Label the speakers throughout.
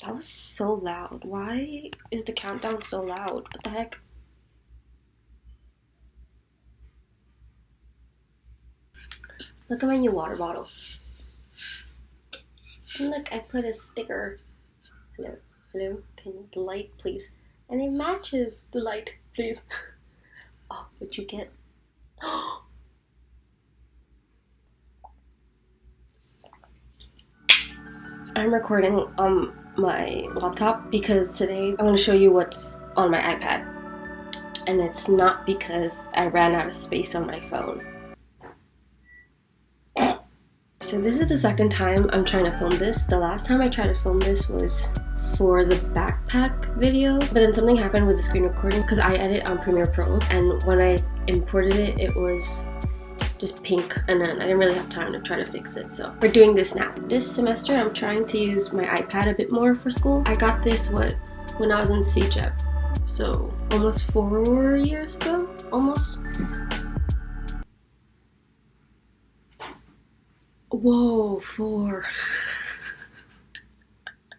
Speaker 1: That was so loud. Why is the countdown so loud? What the heck? Look at my new water bottle. And look, I put a sticker. Hello, hello, can the light please? And it matches the light, please. Oh, what'd you get? I'm recording on my laptop because today I want to show you what's on my iPad. And it's not because I ran out of space on my phone. So this is the second time I'm trying to film this. The last time I tried to film this was for the backpack video, but then something happened with the screen recording because I edit on Premiere Pro, and when I imported it, it was just pink, and then I didn't really have time to try to fix it. So we're doing this now. This semester I'm trying to use my iPad a bit more for school. I got this when I was in CJEP, so almost 4 years ago, almost. Whoa, 4.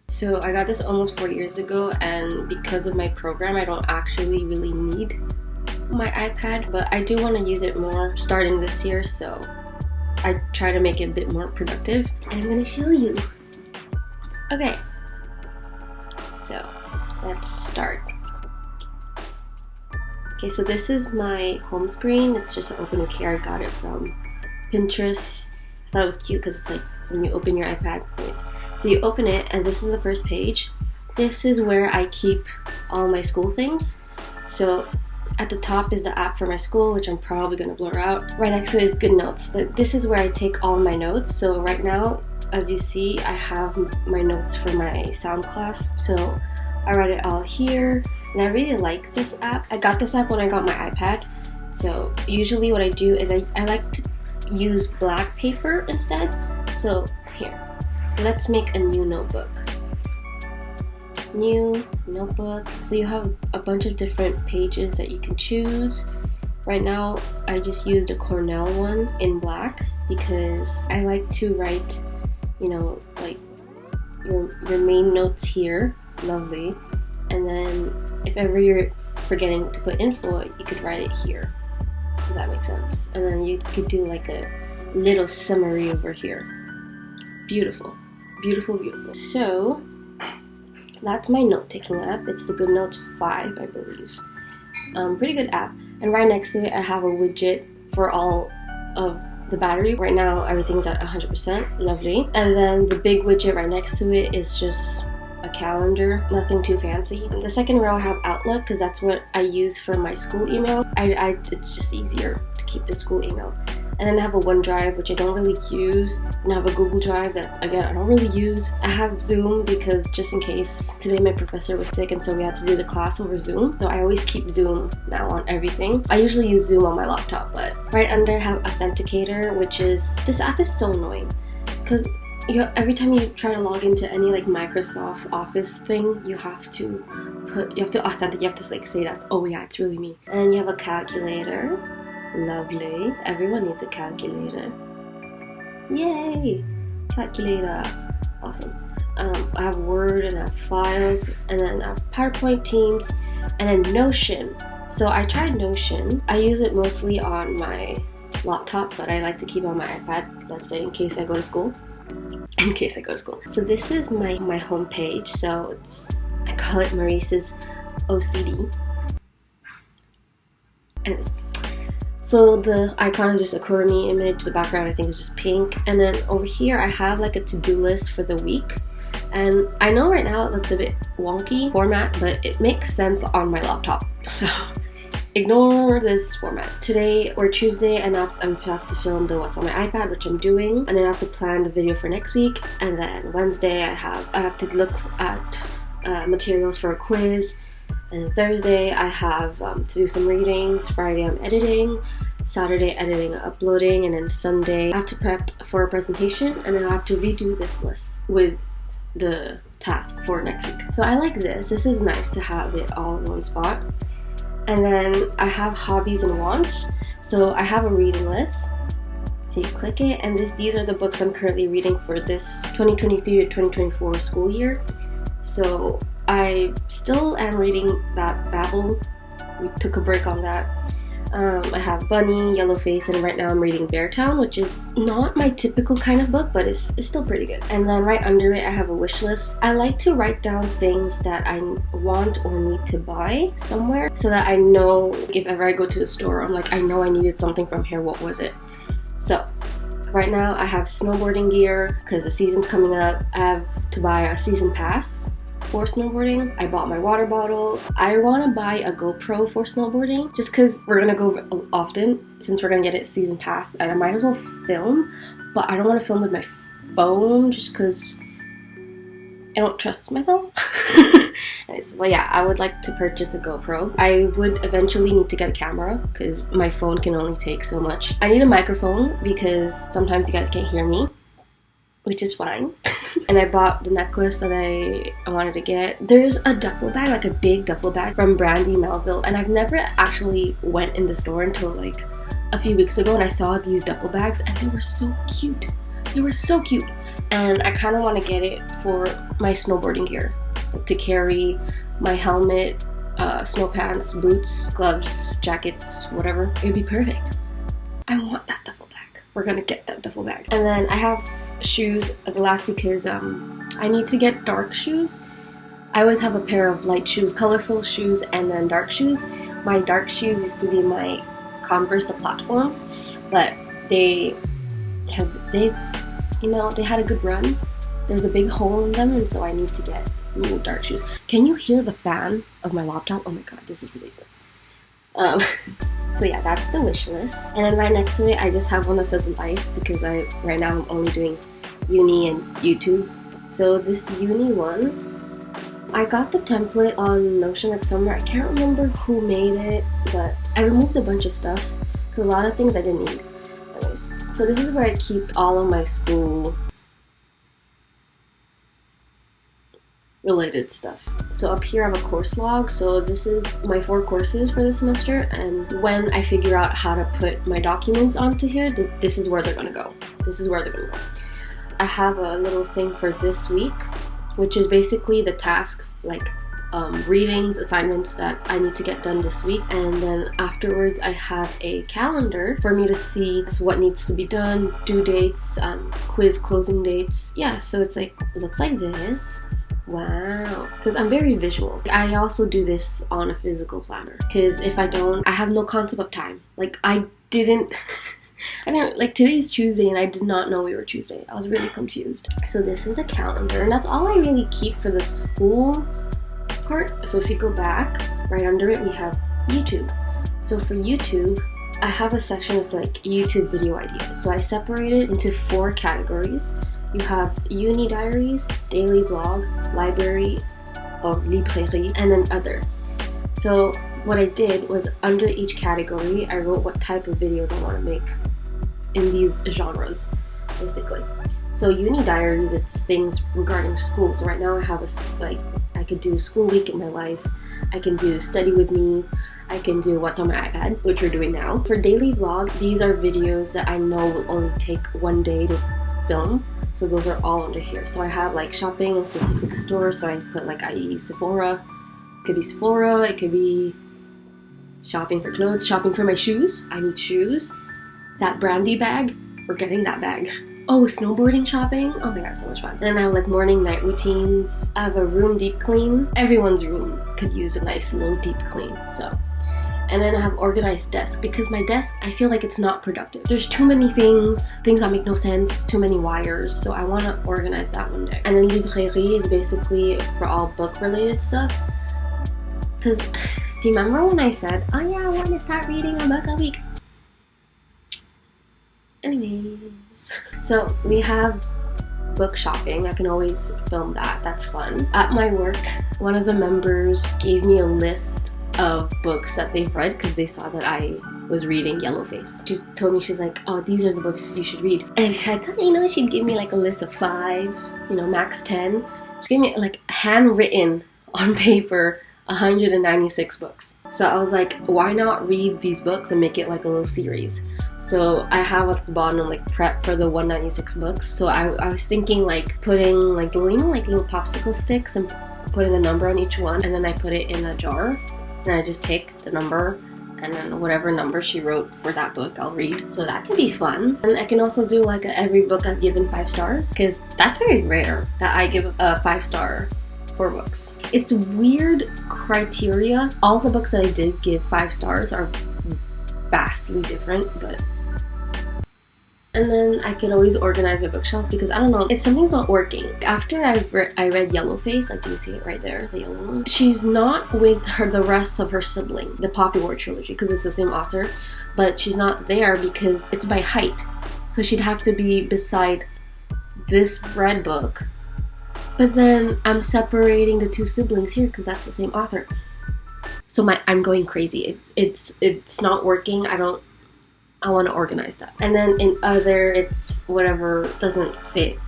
Speaker 1: So I got this almost 4 years ago, and because of my program I don't actually really need my iPad, but I do want to use it more starting this year, so I try to make it a bit more productive, and I'm going to show you. Okay, so let's start. Okay, so this is my home screen. It's just an open OK. I got it from Pinterest. I thought it was cute because it's like when you open your iPad. Anyways, so you open it, and this is the first page. This is where I keep all my school things. So at the top is the app for my school, which I'm probably going to blur out. Right next to it is Good Notes. This is where I take all my notes. So right now, as you see, I have my notes for my sound class. So I write it all here, and I really like this app. I got this app when I got my iPad. So usually what I do is I like to use black paper instead. So here, let's make a new notebook. New notebook. So you have a bunch of different pages that you can choose. Right now I just used a Cornell one in black because I like to write, you know, like your main notes here. Lovely. And then if ever you're forgetting to put info, you could write it here, if that makes sense. And then you could do like a little summary over here. Beautiful, beautiful, beautiful. So that's my note-taking app. It's the Good Notes 5, I believe. Pretty good app. And right next to it, I have a widget for all of the battery. Right now, everything's at 100%. Lovely. And then the big widget right next to it is just a calendar. Nothing too fancy. The second row, I have Outlook because that's what I use for my school email. It's just easier to keep the school email. And then I have a OneDrive, which I don't really use. And I have a Google Drive that, again, I don't really use. I have Zoom because just in case. Today my professor was sick, and so we had to do the class over Zoom. So I always keep Zoom now on everything. I usually use Zoom on my laptop, but right under I have Authenticator, which is, this app is so annoying. Because every time you try to log into any like Microsoft Office thing, you have to authenticate. You have to like say that, oh yeah, it's really me. And then you have a calculator. Lovely. Everyone needs a calculator. Yay! Calculator. Awesome. I have Word, and I have files, and then I have PowerPoint, Teams, and then Notion. So I tried Notion. I use it mostly on my laptop, but I like to keep it on my iPad, let's say, in case I go to school. So this is my home page. So I call it Maurice's OCD. Anyways. So the icon is just a Kurumi image. The background I think is just pink. And then over here I have like a to-do list for the week. And I know right now it looks a bit wonky format, but it makes sense on my laptop. So ignore this format. Today or Tuesday I have to film the what's on my iPad, which I'm doing. And then I have to plan the video for next week. And then Wednesday I have to look at materials for a quiz. And Thursday I have to do some readings. Friday I'm editing. Saturday editing and uploading. And then Sunday I have to prep for a presentation. And then I have to redo this list with the task for next week. So I like this. This is nice to have it all in one spot. And then I have hobbies and wants. So I have a reading list. So you click it, and these are the books I'm currently reading for this 2023 to 2024 school year. So I still am reading that Babel. We took a break on that. I have Bunny, Yellowface, and right now I'm reading Beartown, which is not my typical kind of book, but it's still pretty good. And then right under it, I have a wish list. I like to write down things that I want or need to buy somewhere so that I know if ever I go to the store, I'm like, I know I needed something from here, what was it? So right now I have snowboarding gear because the season's coming up. I have to buy a season pass for snowboarding. I bought my water bottle. I want to buy a GoPro for snowboarding just because we're gonna go often since we're gonna get it season pass, and I might as well film, but I don't want to film with my phone just because I don't trust myself. Well, yeah, I would like to purchase a GoPro. I would eventually need to get a camera because my phone can only take so much. I need a microphone because sometimes you guys can't hear me, which is fine. And I bought the necklace that I wanted to get. There's a duffel bag, like a big duffel bag from Brandy Melville, and I've never actually went in the store until like a few weeks ago, and I saw these duffel bags and they were so cute. They were so cute. And I kind of want to get it for my snowboarding gear, to carry my helmet, snow pants, boots, gloves, jackets, whatever. It would be perfect. I want that duffel bag. We're gonna get that duffel bag. And then I have shoes at the last because I need to get dark shoes. I always have a pair of light shoes, colorful shoes, and then dark shoes. My dark shoes used to be my Converse, the platforms, but they've they had a good run. There's a big hole in them, and so I need to get new dark shoes. Can you hear the fan of my laptop? Oh my god, this is ridiculous. So yeah, that's the wish list. And then right next to it, I just have one that says life because right now I'm only doing uni and YouTube. So this uni one, I got the template on Notion like somewhere. I can't remember who made it, but I removed a bunch of stuff because a lot of things I didn't need. Anyways, so this is where I keep all of my school related stuff. So up here I have a course log. So this is my 4 courses for the semester, and when I figure out how to put my documents onto here, this is where they're gonna go. This is where they're gonna go. I have a little thing for this week, which is basically the task, like readings, assignments that I need to get done this week. And then afterwards I have a calendar for me to see what needs to be done, due dates, quiz closing dates. Yeah, so it's like, it looks like this. Wow, because I'm very visual. I also do this on a physical planner because if I don't, I have no concept of time. Like I didn't like today's Tuesday and I did not know we were Tuesday. I was really confused. So this is a calendar, and that's all I really keep for the school part. So if you go back, right under it we have YouTube. So for YouTube, I have a section that's like YouTube video ideas. So I separate it into 4 categories. You have uni diaries, daily vlog, library or librairie, and then other. So what I did was under each category, I wrote what type of videos I want to make in these genres, basically. So uni diaries, it's things regarding school. So right now I have I could do school week in my life. I can do study with me. I can do what's on my iPad, which we're doing now. For daily vlog, these are videos that I know will only take 1 day to film. So those are all under here. So I have like shopping in specific stores. So I put like, i.e. Sephora. It could be Sephora. It could be shopping for clothes, shopping for my shoes. I need shoes. That Brandy bag. We're getting that bag. Oh, snowboarding shopping. Oh my god, so much fun. And then I have like morning, night routines. I have a room deep clean. Everyone's room could use a nice little deep clean. So. And then I have organized desk because my desk, I feel like it's not productive. There's too many things that make no sense, too many wires, so I want to organize that one day. And then librairie is basically for all book related stuff. Because do you remember when I said, oh yeah, I want to start reading a book a week? Anyways, so we have book shopping. I can always film that, that's fun. At my work, one of the members gave me a list of books that they've read because they saw that I was reading Yellowface. She told me, she's like, oh, these are the books you should read. And I thought, she'd give me like a list of 5, max 10. She gave me like handwritten on paper 196 books. So I was like, why not read these books and make it like a little series? So I have at the bottom like prep for the 196 books. So I was thinking like putting like little popsicle sticks and putting a number on each one, and then I put it in a jar, and I just pick the number, and then whatever number she wrote for that book, I'll read. So that can be fun. And I can also do like every book I've given 5 stars, because that's very rare that I give a 5-star for books. It's weird criteria. All the books that I did give 5 stars are vastly different, but... And then I can always organize my bookshelf because I don't know, something's not working. After I read Yellowface, like, do you see it right there, the yellow one? She's not with the rest of her sibling, the Poppy War trilogy, because it's the same author, but she's not there because it's by height. So she'd have to be beside this red book. But then I'm separating the 2 siblings here because that's the same author. So I'm going crazy. It's not working. I want to organize that. And then in other, it's whatever doesn't fit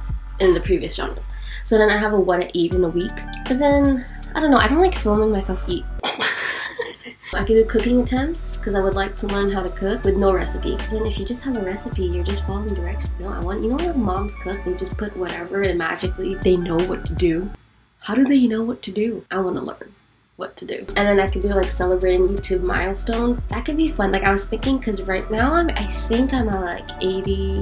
Speaker 1: in the previous genres. So then I have a what I eat in a week. But then, I don't know, I don't like filming myself eat. I could do cooking attempts because I would like to learn how to cook with no recipe. Because then if you just have a recipe, you're just following directions. No, you know when moms cook, they just put whatever and magically they know what to do. How do they know what to do? I want to learn what to do. And then I could do like celebrating YouTube milestones. That could be fun. Like I was thinking, because right now I think I'm at like 80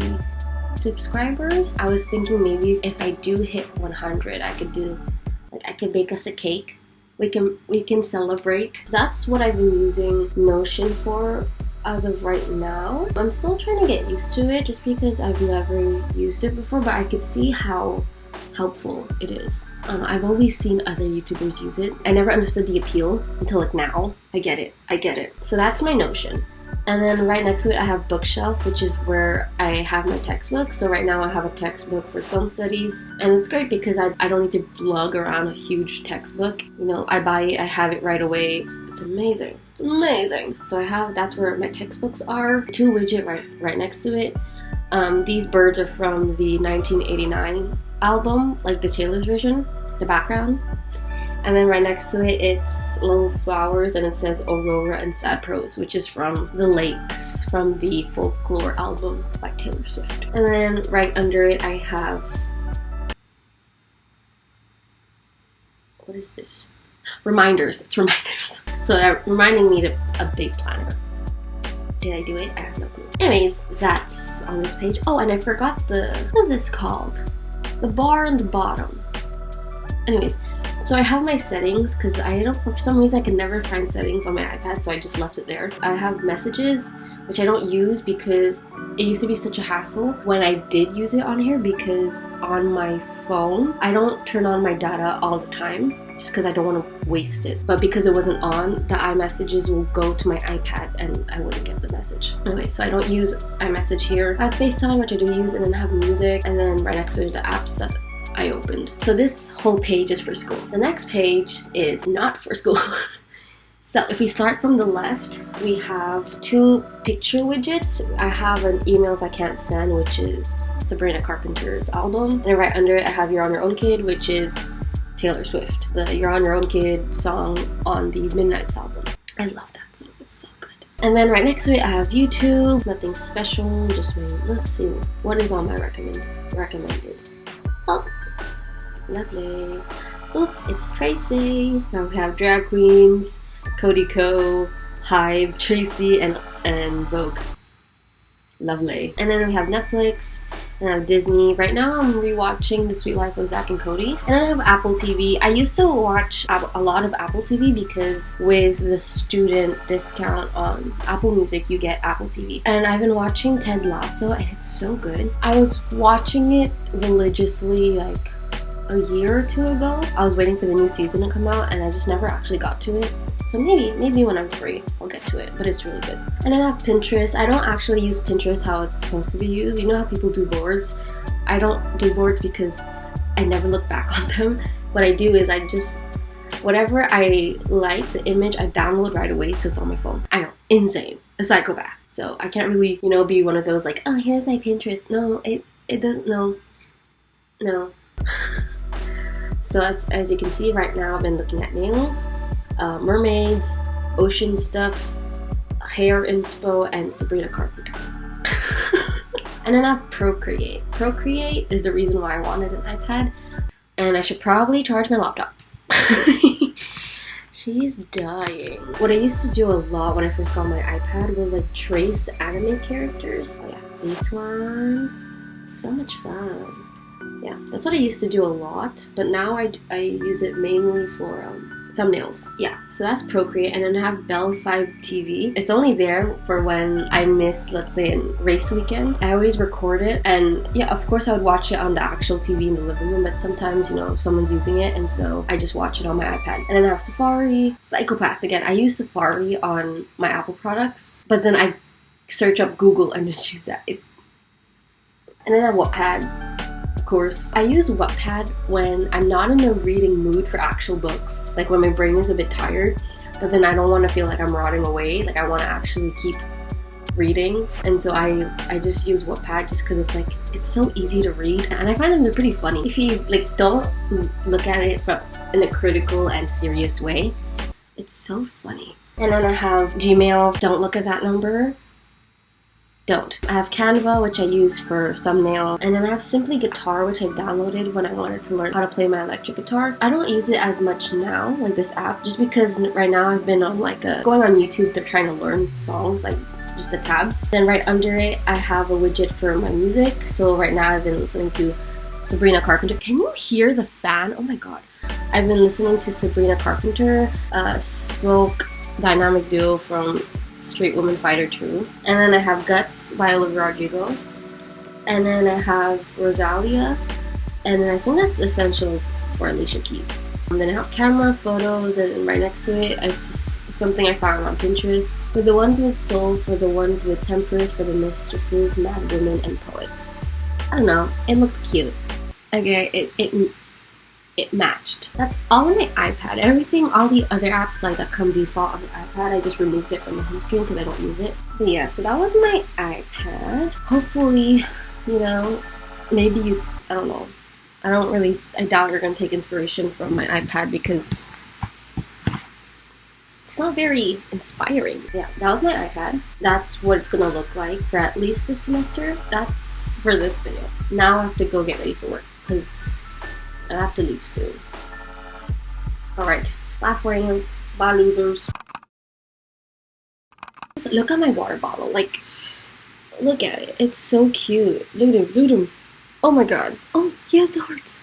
Speaker 1: subscribers. I was thinking maybe if I do hit 100, I could bake us a cake. We can celebrate. That's what I've been using Notion for as of right now. I'm still trying to get used to it just because I've never used it before, but I could see how helpful it is. I've always seen other YouTubers use it. I never understood the appeal until like now. I get it. So that's my Notion. And then right next to it I have Bookshelf, which is where I have my textbooks. So right now I have a textbook for film studies, and it's great because I don't need to lug around a huge textbook. You know, I buy it, I have it right away. It's amazing. It's amazing. So that's where my textbooks are. 2 widget right next to it. These birds are from the 1989 album, like the Taylor's version, the background. And then right next to it, it's little flowers, and it says Aurora and Sad Prose, which is from The Lakes, from the Folklore album by Taylor Swift. And then right under it, I have... What is this? Reminders. It's reminders. So reminding me to update planner. Did I do it? I have no clue. Anyways, that's on this page. Oh, and I forgot what is this called? The bar in the bottom. Anyways, so I have my settings because for some reason I can never find settings on my iPad, so I just left it there. I have messages, which I don't use because it used to be such a hassle when I did use it on here, because on my phone, I don't turn on my data all the time just because I don't want to waste it. But because it wasn't on, the iMessages will go to my iPad and I wouldn't get the message. Anyway, so I don't use iMessage here. I have FaceTime, which I do use, and then I have music, and then right next to it, the apps that I opened. So this whole page is for school. The next page is not for school. So if we start from the left, we have 2 picture widgets. I have an Emails I Can't Send, which is Sabrina Carpenter's album. And right under it, I have You're on Your Own Kid, which is Taylor Swift. The You're on Your Own Kid song on the Midnight's album. I love that song. It's so good. And then right next to it, I have YouTube. Nothing special. Just let's see. What is on my recommended? Oh. Lovely. Oop, it's Tracy. Now we have drag queens, Cody Co, Hybe, Tracy, and Vogue. Lovely. And then we have Netflix, and I have Disney. Right now I'm rewatching The Sweet Life of Zack and Cody. And then I have Apple TV. I used to watch a lot of Apple TV because with the student discount on Apple Music, you get Apple TV. And I've been watching Ted Lasso, and it's so good. I was watching it religiously like a year or 2 ago. I was waiting for the new season to come out, and I just never actually got to it. So maybe when I'm free, I'll get to it, but it's really good. And then I have Pinterest. I don't actually use Pinterest how it's supposed to be used. You know how people do boards? I don't do boards because I never look back on them. What I do is whatever I like, the image, I download right away so it's on my phone. I know, insane, a psychopath. So I can't really, be one of those like, oh, here's my Pinterest. No, it doesn't, no. So as you can see right now, I've been looking at nails, mermaids, ocean stuff, hair inspo, and Sabrina Carpenter. And then I have Procreate. Procreate is the reason why I wanted an iPad, and I should probably charge my laptop. She's dying. What I used to do a lot when I first got my iPad was like trace anime characters. Oh yeah, this one. So much fun. Yeah, that's what I used to do a lot, but now I use it mainly for thumbnails. Yeah, so that's Procreate, and then I have Bell 5 TV. It's only there for when I miss, let's say, a race weekend. I always record it, and yeah, of course I would watch it on the actual TV in the living room, but sometimes, you know, someone's using it, and so I just watch it on my iPad. And then I have Safari, Psychopath again. I use Safari on my Apple products, but then I search up Google and just use that. And then I have Wattpad. Course. I use Wattpad when I'm not in a reading mood for actual books, like when my brain is a bit tired, but then I don't want to feel like I'm rotting away, like I want to actually keep reading, and so I just use Wattpad just because it's like, it's so easy to read, and I find them, they're pretty funny. If you like don't look at it in a critical and serious way, it's so funny. And then I have Gmail, don't look at that number. Don't. I have Canva, which I use for thumbnail, and then I have Simply Guitar, which I downloaded when I wanted to learn how to play my electric guitar. I don't use it as much now, like this app, just because right now I've been on like going on YouTube, they're trying to learn songs, like just the tabs. Then right under it, I have a widget for my music. So right now I've been listening to Sabrina Carpenter. Can you hear the fan? Oh my god. I've been listening to Sabrina Carpenter, Smoke, dynamic duo from Straight Woman Fighter 2. And then I have Guts by Olivia Rodrigo. And then I have Rosalia. And then I think that's Essentials for Alicia Keys. And then I have camera, photos, and right next to it, it's just something I found on Pinterest. For the ones with soul, for the ones with tempers, for the mistresses, mad women, and poets. I don't know, it looked cute. Okay, it matched. That's all on my iPad. Everything, all the other apps like that come default on the iPad, I just removed it from the home screen because I don't use it. But yeah, so that was my iPad. Hopefully, you know, maybe you, I don't know. I doubt you're gonna take inspiration from my iPad because it's not very inspiring. Yeah, that was my iPad. That's what it's gonna look like for at least this semester. That's for this video. Now I have to go get ready for work because I have to leave soon. Alright, laugh rings, bye losers. Look at my water bottle, like, look at it. It's so cute. Loot him, loot him. Oh my god. Oh, he has the hearts.